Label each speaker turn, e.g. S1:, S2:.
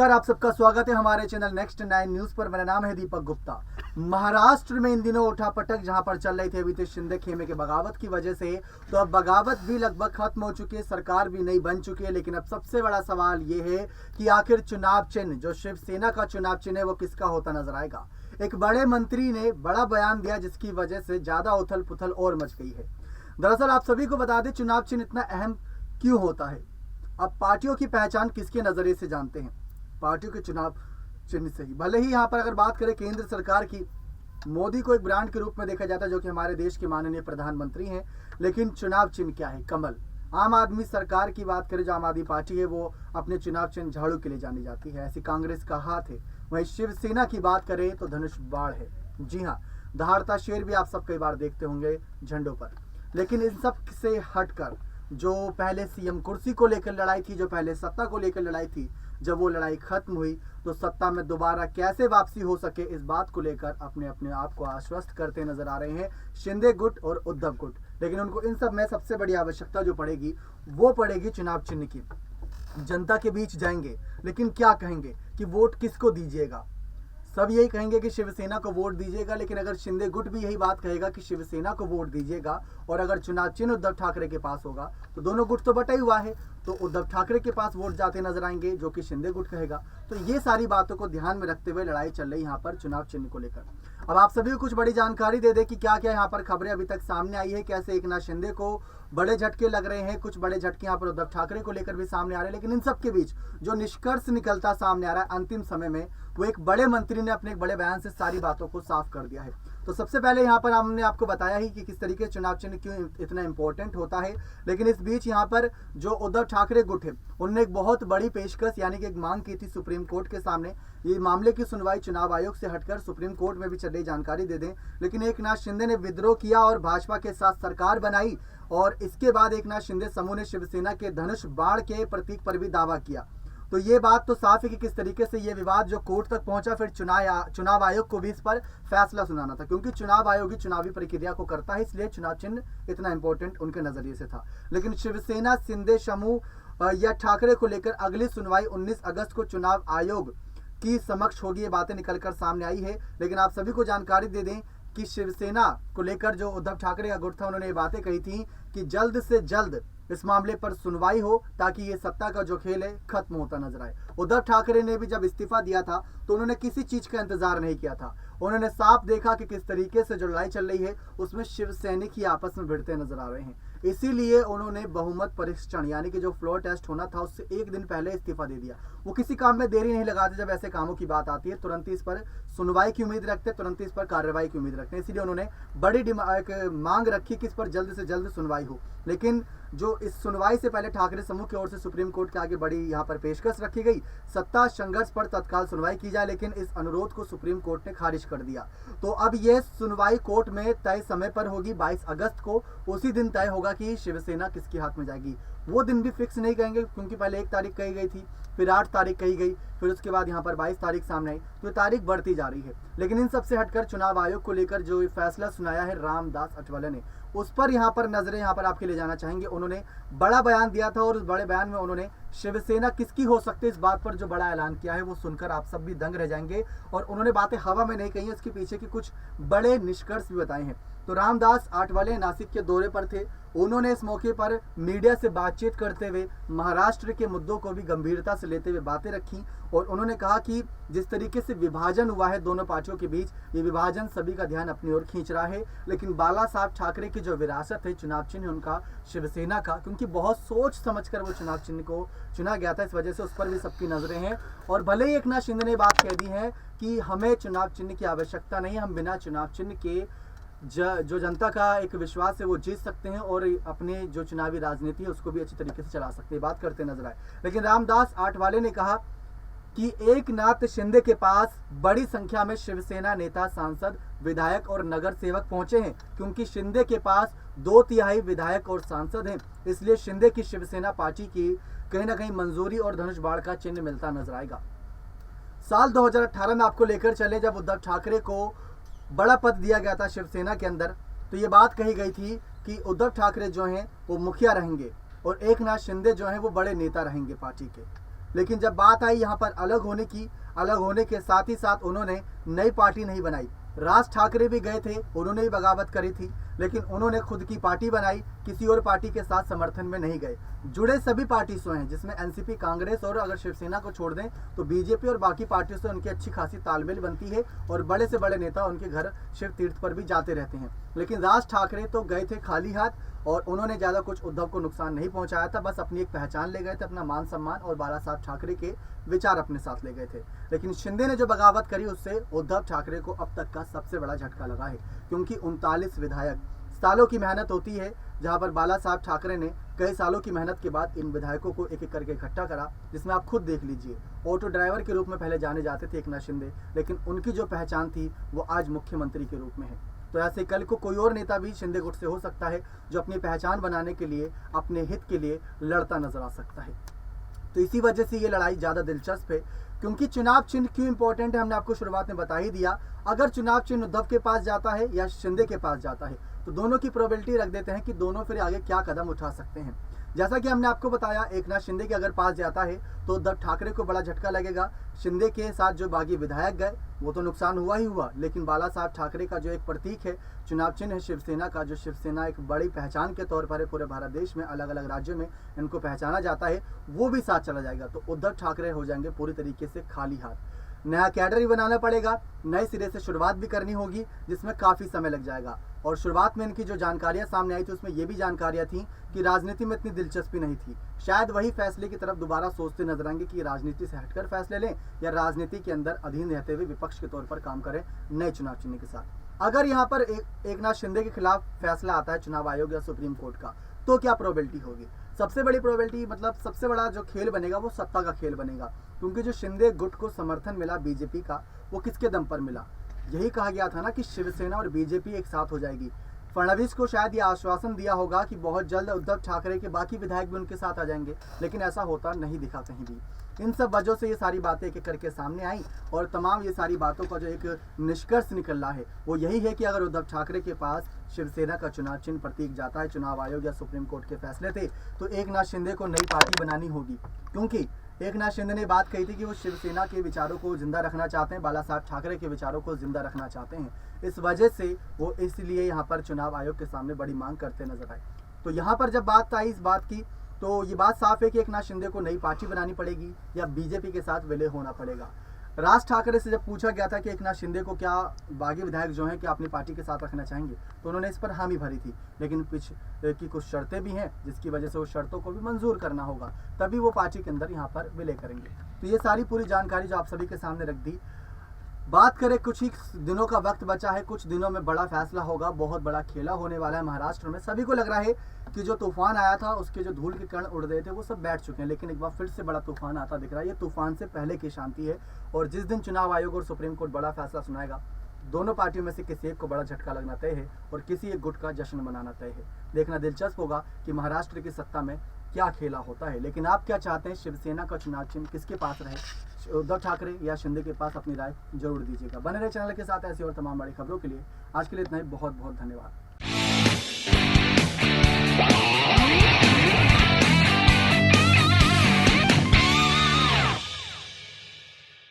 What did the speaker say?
S1: नमस्कार, आप सबका स्वागत है हमारे चैनल नेक्स्ट 9 न्यूज पर। मेरा नाम है दीपक गुप्ता। महाराष्ट्र में इन दिनों उठापटक जहां पर चल रही थी अभी शिंदे खेमे के बगावत की वजह से, तो अब बगावत भी लगभग खत्म हो चुकी है, सरकार भी नई बन चुकी है। लेकिन अब सबसे बड़ा सवाल ये है कि आखिर चुनाव चिन्ह, जो शिवसेना का चुनाव चिन्ह है, वो किसका होता नजर आएगा। एक बड़े मंत्री ने बड़ा बयान दिया जिसकी वजह से ज्यादा उथल पुथल और मच गई है। दरअसल आप सभी को बता दें, चुनाव चिन्ह इतना अहम क्यों होता है। अब पार्टियों की पहचान किसके नजरिए से जानते हैं? पार्टियों के चुनाव चिन्ह से ही। भले ही यहाँ पर अगर बात करें केंद्र सरकार की, मोदी को एक ब्रांड के रूप में देखा जाता है, जो कि हमारे देश के माननीय प्रधानमंत्री हैं, लेकिन चुनाव चिन्ह क्या है? कमल। आम आदमी सरकार की बात करें, जो आम आदमी पार्टी है, वो अपने चुनाव चिन्ह झाड़ू के लिए जानी जाती है, ऐसी कांग्रेस का हाथ है। वहीं शिवसेना की बात करें तो धनुष बाण है। जी हाँ, दहाड़ता शेर भी आप सब कई बार देखते होंगे झंडों पर। लेकिन इन सब से हटकर जो पहले सीएम कुर्सी को लेकर लड़ाई थी, जो पहले सत्ता को लेकर लड़ाई थी, जब वो लड़ाई खत्म हुई तो सत्ता में दोबारा कैसे वापसी हो सके, इस बात को लेकर अपने अपने आप को आश्वस्त करते नजर आ रहे हैं शिंदे गुट और उद्धव गुट। लेकिन उनको इन सब में सबसे बड़ी आवश्यकता जो पड़ेगी, वो पड़ेगी चुनाव चिन्ह की। जनता के बीच जाएंगे, लेकिन क्या कहेंगे कि वोट किसको दीजिएगा? सब यही कहेंगे कि शिवसेना को वोट दीजिएगा, लेकिन अगर शिंदे गुट भी यही बात कहेगा कि शिवसेना को वोट दीजिएगा, और अगर चुनाव चिन्ह उद्धव ठाकरे के पास होगा, तो दोनों गुट तो बटा ही हुआ है, तो उद्धव ठाकरे के पास वोट जाते नजर आएंगे, जो कि शिंदे गुट कहेगा। तो ये सारी बातों को ध्यान में रखते हुए लड़ाई चल रही यहाँ पर चुनाव चिन्ह को लेकर। अब आप सभी को कुछ बड़ी जानकारी दे दे कि क्या क्या यहाँ पर खबरें अभी तक सामने आई है, कैसे एकनाथ शिंदे को बड़े झटके लग रहे हैं, कुछ बड़े झटके यहाँ पर उद्धव ठाकरे को लेकर भी सामने आ रहे हैं। लेकिन इन सब के बीच जो निष्कर्ष निकलता सामने आ रहा है अंतिम समय में, वो एक बड़े मंत्री ने अपने एक बड़े बयान से सारी बातों को साफ कर दिया है। तो सबसे पहले यहाँ पर हमने आपको बताया ही कि किस तरीके से चुनाव चिन्ह क्यों इतना इंपॉर्टेंट होता है। लेकिन इस बीच यहाँ पर जो उद्धव ठाकरे गुट है, उन्होंने एक बहुत बड़ी पेशकश यानी कि एक मांग की थी सुप्रीम कोर्ट के सामने। ये मामले की सुनवाई चुनाव आयोग से हटकर सुप्रीम कोर्ट में भी चल रही जानकारी दे दें। लेकिन एकनाथ शिंदे ने विद्रोह किया और भाजपा के साथ सरकार बनाई, और इसके बाद एकनाथ शिंदे समूह ने शिवसेना के धनुष बाण के प्रतीक पर भी दावा किया। तो ये बात तो साफ है कि किस तरीके से ये विवाद जो कोर्ट तक पहुंचा, फिर चुनाव आयोग को भी इस पर फैसला सुनाना था, क्योंकि चुनाव आयोग ही चुनावी प्रक्रिया को करता है, इसलिए चुनाव चिन्ह इतना इंपॉर्टेंट उनके नजरिए से था। लेकिन शिवसेना शिंदे समूह या ठाकरे को लेकर अगली सुनवाई 19 अगस्त को चुनाव आयोग की समक्ष होगी, ये बातें निकलकर सामने आई है। लेकिन आप सभी को जानकारी दे दें कि शिवसेना को लेकर जो उद्धव ठाकरे का गुट था, उन्होंने ये बातें कही थी कि जल्द से जल्द इस मामले पर सुनवाई हो, ताकि ये सत्ता का जो खेल है खत्म होता नजर आए। उद्धव ठाकरे ने भी जब इस्तीफा दिया था तो उन्होंने किसी चीज का इंतजार नहीं किया था। उन्होंने साफ देखा कि किस तरीके से जो लड़ाई चल रही है उसमें शिवसैनिक ही आपस में भिड़ते नजर आ रहे हैं। इसीलिए उन्होंने बहुमत परीक्षण यानी कि जो फ्लोर टेस्ट होना था उससे एक दिन पहले इस्तीफा दे दिया। वो किसी काम में देरी नहीं लगाते, जब ऐसे कामों की बात आती है तुरंत ही इस पर सुनवाई की उम्मीद रखते, तुरंत ही इस पर कार्रवाई की उम्मीद रखते हैं। इसीलिए उन्होंने बड़ी मांग रखी कि इस पर जल्द से जल्द सुनवाई हो। लेकिन जो इस सुनवाई से पहले ठाकरे समूह की ओर से सुप्रीम कोर्ट के आगे बड़ी यहाँ पर पेशकश रखी गई, सत्ता संघर्ष पर तत्काल सुनवाई की जाए, लेकिन इस अनुरोध को सुप्रीम कोर्ट ने खारिज कर दिया। तो अब यह सुनवाई कोर्ट में तय समय पर होगी 22 अगस्त को। उसी दिन तय होगा कि शिवसेना किसके हाथ में जाएगी। वो दिन भी फिक्स नहीं कहेंगे, क्योंकि पहले 1 तारीख कही गई थी, फिर 8 तारीख कही गई, फिर उसके बाद यहाँ पर 22 तारीख सामने आई, तो तारीख बढ़ती जा रही है। लेकिन इन सबसे हटकर चुनाव आयोग को लेकर जो फैसला सुनाया है रामदास अठवले ने, उस पर यहाँ पर नजरें यहाँ पर आपके ले जाना चाहेंगे। उन्होंने बड़ा बयान दिया था, और उस बड़े बयान में उन्होंने शिवसेना किसकी हो सकती है इस बात पर जो बड़ा ऐलान किया है, वो सुनकर आप सब भी दंग रह जाएंगे। और उन्होंने बातें हवा में नहीं कही, उसके पीछे की कुछ बड़े निष्कर्ष भी बताए हैं। तो रामदास आठवले नासिक के दौरे पर थे। उन्होंने इस मौके पर मीडिया से बातचीत करते हुए महाराष्ट्र के मुद्दों को भी गंभीरता से लेते हुए बातें रखी, और उन्होंने कहा कि जिस तरीके से विभाजन हुआ है दोनों पार्टियों के बीच, ये विभाजन सभी का ध्यान अपनी ओर खींच रहा है। लेकिन बाला साहब ठाकरे की जो विरासत है चुनाव चिन्ह उनका शिवसेना का, क्योंकि बहुत सोच समझकर वो चुनाव चिन्ह को चुना गया था, इस वजह से उस पर भी सबकी नजरें हैं। और भले ही एकनाथ शिंदे ने बात कह दी है कि हमें चुनाव चिन्ह की आवश्यकता नहीं, हम बिना चुनाव चिन्ह के जो जनता का एक विश्वास है वो जीत सकते हैं, और अपने जो चुनावी राजनीति है उसको भी अच्छी तरीके से चला सकते हैं, बात करते नजर आए। लेकिन रामदास आठवले ने कहा कि एकनाथ शिंदे के पास बड़ी संख्या में शिवसेना नेता, सांसद, विधायक और नगर सेवक पहुंचे हैं, क्योंकि शिंदे के पास 2/3 विधायक और सांसद हैं। इसलिए शिंदे की शिवसेना पार्टी की कहीं ना कहीं मंजूरी और धनुष बाण का चिन्ह मिलता नजर आएगा। साल 2018 में आपको लेकर चले, जब उद्धव ठाकरे को बड़ा पद दिया गया था शिवसेना के अंदर, तो ये बात कही गई थी कि उद्धव ठाकरे जो हैं वो मुखिया रहेंगे, और एकनाथ शिंदे जो हैं वो बड़े नेता रहेंगे पार्टी के। लेकिन जब बात आई यहाँ पर अलग होने के साथ ही साथ उन्होंने नई पार्टी नहीं बनाई। राज ठाकरे भी गए थे, उन्होंने भी बगावत करी थी, लेकिन उन्होंने खुद की पार्टी बनाई, किसी और पार्टी के साथ समर्थन में नहीं गए। जुड़े सभी पार्टी से हैं, जिसमें एनसीपी, कांग्रेस और अगर शिवसेना को छोड़ दें तो बीजेपी और बाकी पार्टियों से उनकी अच्छी खासी तालमेल बनती है और बड़े से बड़े नेता उनके घर शिव तीर्थ पर भी जाते रहते हैं। लेकिन राज ठाकरे तो गए थे खाली हाथ और उन्होंने ज़्यादा कुछ उद्धव को नुकसान नहीं पहुंचाया था, बस अपनी एक पहचान ले गए थे, अपना मान सम्मान और बाला साहब ठाकरे के विचार अपने साथ ले गए थे। लेकिन शिंदे ने जो बगावत करी उससे उद्धव ठाकरे को अब तक का सबसे बड़ा झटका लगा है, क्योंकि 39 विधायक, सालों की मेहनत होती है, जहां पर बाला साहब ठाकरे ने कई सालों की मेहनत के बाद इन विधायकों को एक एक करके इकट्ठा करा, जिसमें आप खुद देख लीजिए, ऑटो ड्राइवर के रूप में पहले जाने जाते थे एकनाथ शिंदे, लेकिन उनकी जो पहचान थी वो आज मुख्यमंत्री के रूप में है। तो ऐसे कल को कोई और नेता भी शिंदे गुट से हो सकता है जो अपनी पहचान बनाने के लिए, अपने हित के लिए लड़ता नजर आ सकता है। तो इसी वजह से ये लड़ाई ज़्यादा दिलचस्प है, क्योंकि चुनाव चिन्ह क्यों इंपॉर्टेंट है हमने आपको शुरुआत में बता ही दिया। अगर चुनाव चिन्ह उद्धव के पास जाता है या शिंदे के पास जाता है तो दोनों की प्रोबेबिलिटी रख देते हैं कि दोनों फिर आगे क्या कदम उठा सकते हैं। जैसा कि हमने आपको बताया, एकनाथ शिंदे के अगर पास जाता है तो उद्धव ठाकरे को बड़ा झटका लगेगा। शिंदे के साथ जो बागी विधायक गए वो तो नुकसान हुआ ही हुआ, लेकिन बाला साहब ठाकरे का जो एक प्रतीक है, चुनाव चिन्ह है शिवसेना का, जो शिवसेना एक बड़ी पहचान के तौर पर है पूरे भारत देश में, अलग अलग राज्यों में इनको पहचाना जाता है, वो भी साथ चला जाएगा। तो उद्धव ठाकरे हो जाएंगे पूरी तरीके से खाली हाथ। नया कैडर भी बनाना पड़ेगा, नए सिरे से शुरुआत भी करनी होगी, जिसमें काफ़ी समय लग जाएगा। और शुरुआत में इनकी जो जानकारियां सामने आई थी उसमें ये भी जानकारियां थी कि राजनीति में इतनी दिलचस्पी नहीं थी। शायद वही फैसले की तरफ दोबारा सोचते नजर आएंगे कि राजनीति से हटकर फैसले लें या राजनीति के अंदर अधीन रहते हुए विपक्ष के तौर पर काम करें नए चुनाव चिन्ह के साथ। अगर यहाँ पर एकनाथ शिंदे के खिलाफ फैसला आता है चुनाव आयोग या सुप्रीम कोर्ट का, तो क्या प्रोबेबिलिटी होगी? सबसे बड़ी प्रोबेबिलिटी, मतलब सबसे बड़ा जो खेल बनेगा वो सत्ता का खेल बनेगा, क्योंकि जो शिंदे गुट को समर्थन मिला बीजेपी का, वो किसके दम पर मिला? यही कहा गया था ना कि शिवसेना और बीजेपी एक साथ हो जाएगी। फडणवीस को शायद ये आश्वासन दिया होगा कि बहुत जल्द उद्धव ठाकरे के बाकी विधायक भी उनके साथ आ जाएंगे, लेकिन ऐसा होता नहीं दिखा कहीं भी। इन सब वजहों से ये सारी बातें एक एक करके सामने आई और तमाम ये सारी बातों का जो एक निष्कर्ष निकल रहा है वो यही है कि अगर उद्धव ठाकरे के पास शिवसेना का चुनाव चिन्ह प्रतीक जाता है, चुनाव आयोग या सुप्रीम कोर्ट के फैसले थे, तो एकनाथ शिंदे को नई पार्टी बनानी होगी, क्योंकि एकनाथ शिंदे ने बात कही थी कि वो शिवसेना के विचारों को जिंदा रखना चाहते हैं, बाला साहब ठाकरे के विचारों को जिंदा रखना चाहते हैं। इस वजह से वो इसलिए यहाँ पर चुनाव आयोग के सामने बड़ी मांग करते नजर आए। तो यहाँ पर जब बात आई इस बात की, तो ये बात साफ है कि एकनाथ शिंदे को नई पार्टी बनानी पड़ेगी या बीजेपी के साथ विलय होना पड़ेगा। राज ठाकरे से जब पूछा गया था कि एकनाथ शिंदे को क्या बागी विधायक जो हैं क्या अपनी पार्टी के साथ रखना चाहेंगे, तो उन्होंने इस पर हामी भरी थी, लेकिन कुछ शर्तें भी हैं जिसकी वजह से उस शर्तों को भी मंजूर करना होगा, तभी वो पार्टी के अंदर यहाँ पर विलय करेंगे। तो ये सारी पूरी जानकारी जो आप सभी के सामने रख दी। बात करें, कुछ ही दिनों का वक्त बचा है, कुछ दिनों में बड़ा फैसला होगा, बहुत बड़ा खेला होने वाला है महाराष्ट्र में। सभी को लग रहा है कि जो तूफान आया था उसके जो धूल के कण उड़ रहे थे वो सब बैठ चुके हैं, लेकिन एक बार फिर से बड़ा तूफान आता दिख रहा है। ये तूफान से पहले की शांति है और जिस दिन चुनाव आयोग और सुप्रीम कोर्ट बड़ा फैसला सुनाएगा, दोनों पार्टियों में से किसी एक को बड़ा झटका लगना तय है और किसी एक गुट का जश्न मनाना तय है। देखना दिलचस्प होगा कि महाराष्ट्र की सत्ता में क्या खेला होता है। लेकिन आप क्या चाहते हैं, शिवसेना का चुनाव चिन्ह किसके पास रहे, उद्धव ठाकरे या शिंदे के पास? अपनी राय जरूर दीजिएगा। बने रहे चैनल के साथ ऐसी और तमाम बड़ी खबरों के लिए। आज के लिए इतना ही, बहुत बहुत धन्यवाद।